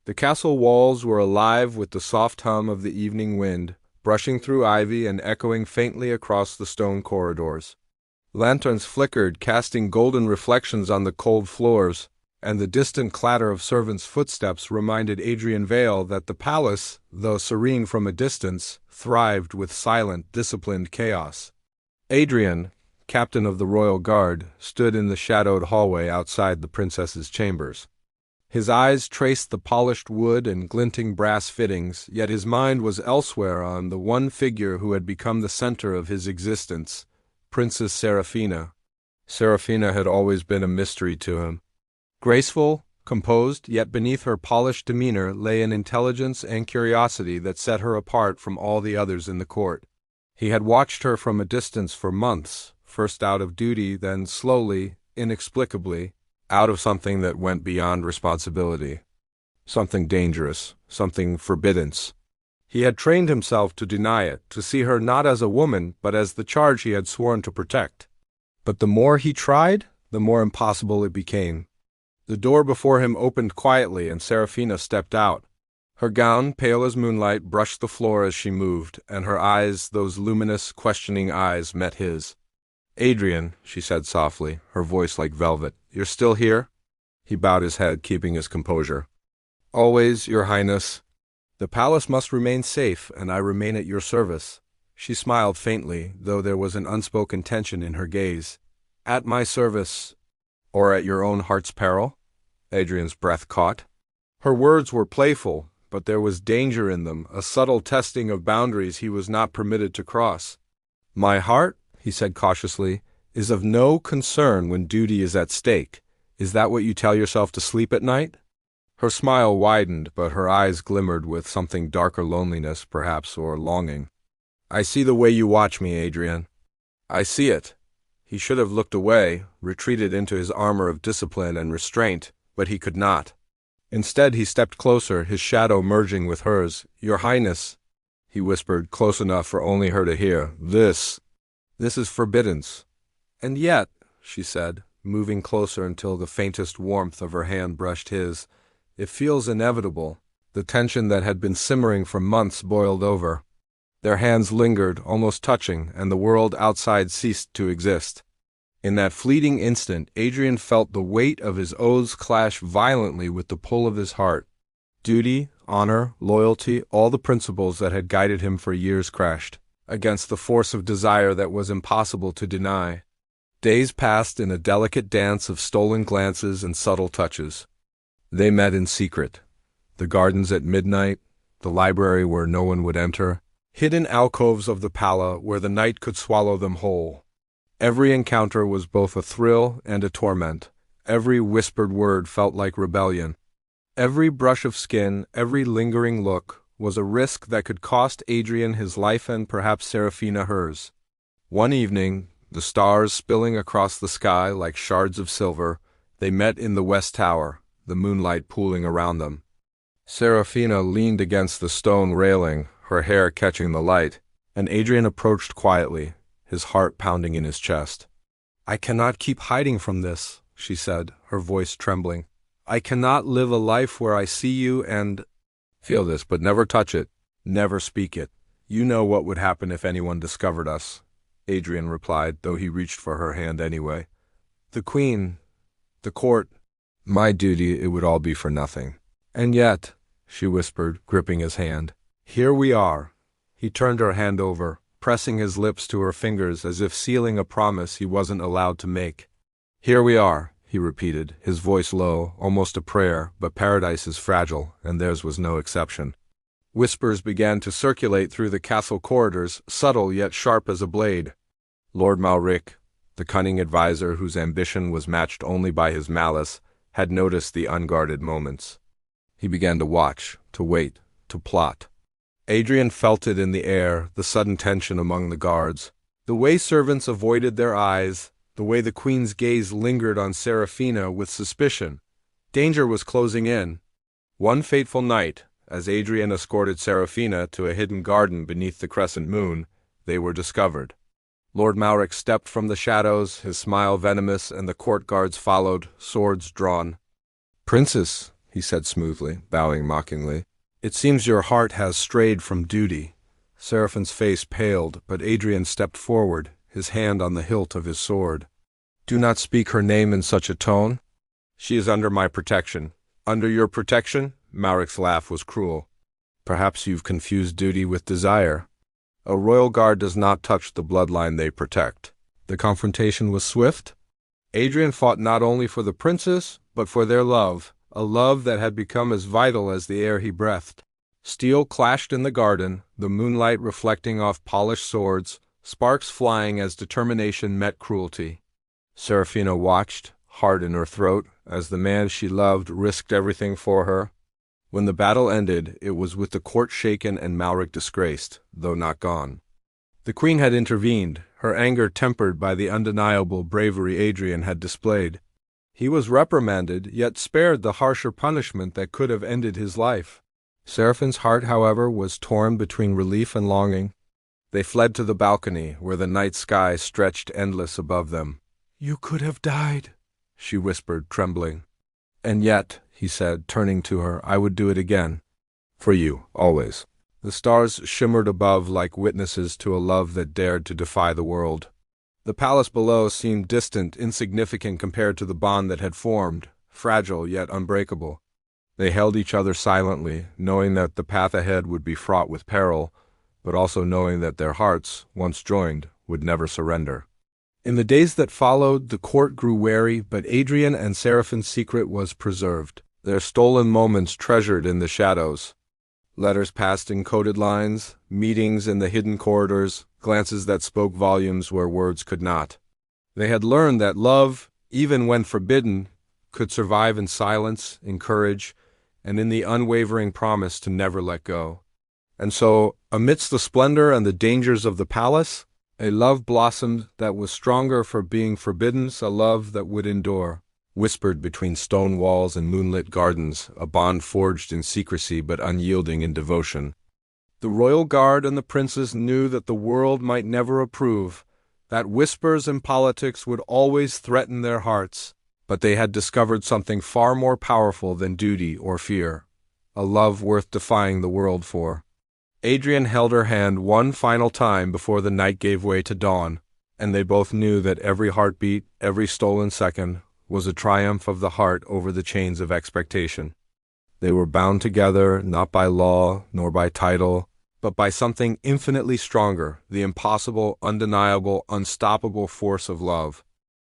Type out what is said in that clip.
The castle walls were alive with the soft hum of the evening wind, brushing through ivy and echoing faintly across the stone corridors. Lanterns flickered, casting golden reflections on the cold floors, and the distant clatter of servants' footsteps reminded Adrian Vale that the palace, though serene from a distance, thrived with silent, disciplined chaos. Adrian, captain of the royal guard, stood in the shadowed hallway outside the princess's chambers. His eyes traced the polished wood and glinting brass fittings, yet his mind was elsewhere on the one figure who had become the center of his existence, Princess Seraphina. Seraphina had always been a mystery to him. Graceful, composed, yet beneath her polished demeanor lay an intelligence and curiosity that set her apart from all the others in the court. He had watched her from a distance for months, first out of duty, then slowly, inexplicably, out of something that went beyond responsibility. Something dangerous, something forbidden. He had trained himself to deny it, to see her not as a woman, but as the charge he had sworn to protect. But the more he tried, the more impossible it became. The door before him opened quietly, and Seraphina stepped out. Her gown, pale as moonlight, brushed the floor as she moved, and her eyes, those luminous, questioning eyes, met his. "Adrian," she said softly, her voice like velvet, "you're still here?" He bowed his head, keeping his composure. "Always, Your Highness. The palace must remain safe, and I remain at your service." She smiled faintly, though there was an unspoken tension in her gaze. "At my service, or at your own heart's peril?" Adrian's breath caught. Her words were playful, but there was danger in them, a subtle testing of boundaries he was not permitted to cross. "My heart," he said cautiously, "is of no concern when duty is at stake. Is that what you tell yourself to sleep at night?" Her smile widened, but her eyes glimmered with something darker, loneliness, perhaps, or longing. "I see the way you watch me, Adrian. I see it." He should have looked away, retreated into his armor of discipline and restraint, but he could not. Instead, he stepped closer, his shadow merging with hers. "Your Highness," he whispered, close enough for only her to hear, This is forbidden." "And yet," she said, moving closer until the faintest warmth of her hand brushed his, "it feels inevitable." The tension that had been simmering for months boiled over. Their hands lingered, almost touching, and the world outside ceased to exist. In that fleeting instant, Adrian felt the weight of his oaths clash violently with the pull of his heart. Duty, honor, loyalty, all the principles that had guided him for years crashed against the force of desire that was impossible to deny. Days passed in a delicate dance of stolen glances and subtle touches. They met in secret. The gardens at midnight, the library where no one would enter, hidden alcoves of the palace where the night could swallow them whole. Every encounter was both a thrill and a torment. Every whispered word felt like rebellion. Every brush of skin, every lingering look, was a risk that could cost Adrian his life and perhaps Seraphina hers. One evening, the stars spilling across the sky like shards of silver, they met in the west tower, the moonlight pooling around them. Seraphina leaned against the stone railing, her hair catching the light, and Adrian approached quietly, his heart pounding in his chest. "I cannot keep hiding from this," she said, her voice trembling. "I cannot live a life where I see you and feel this, but never touch it, never speak it. You know what would happen if anyone discovered us," Adrian replied, though he reached for her hand anyway. "The Queen, the court, my duty, it would all be for nothing. And yet," she whispered, gripping his hand, "here we are." He turned her hand over, pressing his lips to her fingers as if sealing a promise he wasn't allowed to make. "Here we are," he repeated, his voice low, almost a prayer, but paradise is fragile, and theirs was no exception. Whispers began to circulate through the castle corridors, subtle yet sharp as a blade. Lord Malric, the cunning adviser whose ambition was matched only by his malice, had noticed the unguarded moments. He began to watch, to wait, to plot. Adrian felt it in the air, the sudden tension among the guards. The way servants avoided their eyes, the way the Queen's gaze lingered on Seraphina with suspicion. Danger was closing in. One fateful night, as Adrian escorted Seraphina to a hidden garden beneath the crescent moon, they were discovered. Lord Malric stepped from the shadows, his smile venomous, and the court guards followed, swords drawn. "Princess," he said smoothly, bowing mockingly. It seems your heart has strayed from duty. Seraphine's face paled, but Adrian stepped forward, his hand on the hilt of his sword. Do not speak her name in such a tone. She is under my protection. Under your protection? Mauric's laugh was cruel. Perhaps you've confused duty with desire. A royal guard does not touch the bloodline they protect. The confrontation was swift. Adrian fought not only for the princess, but for their love, a love that had become as vital as the air he breathed. Steel clashed in the garden, the moonlight reflecting off polished swords, sparks flying as determination met cruelty. Seraphina watched, heart in her throat, as the man she loved risked everything for her. When the battle ended, it was with the court shaken and Mauric disgraced, though not gone. The queen had intervened, her anger tempered by the undeniable bravery Adrian had displayed. He was reprimanded, yet spared the harsher punishment that could have ended his life. Seraphine's heart, however, was torn between relief and longing. They fled to the balcony, where the night sky stretched endless above them. "You could have died," she whispered, trembling. "And yet," he said, turning to her, "I would do it again. For you, always." The stars shimmered above like witnesses to a love that dared to defy the world. The palace below seemed distant, insignificant compared to the bond that had formed, fragile yet unbreakable. They held each other silently, knowing that the path ahead would be fraught with peril, but also knowing that their hearts, once joined, would never surrender. In the days that followed, the court grew wary, but Adrian and Seraphine's secret was preserved, their stolen moments treasured in the shadows. Letters passed in coded lines, meetings in the hidden corridors, glances that spoke volumes where words could not. They had learned that love, even when forbidden, could survive in silence, in courage, and in the unwavering promise to never let go. And so, amidst the splendor and the dangers of the palace, a love blossomed that was stronger for being forbidden, a love that would endure. Whispered between stone walls and moonlit gardens, a bond forged in secrecy but unyielding in devotion. The royal guard and the princes knew that the world might never approve, that whispers and politics would always threaten their hearts, but they had discovered something far more powerful than duty or fear, a love worth defying the world for. Adrian held her hand one final time before the night gave way to dawn, and they both knew that every heartbeat, every stolen second, was a triumph of the heart over the chains of expectation. They were bound together not by law nor by title, but by something infinitely stronger, the impossible, undeniable, unstoppable force of love.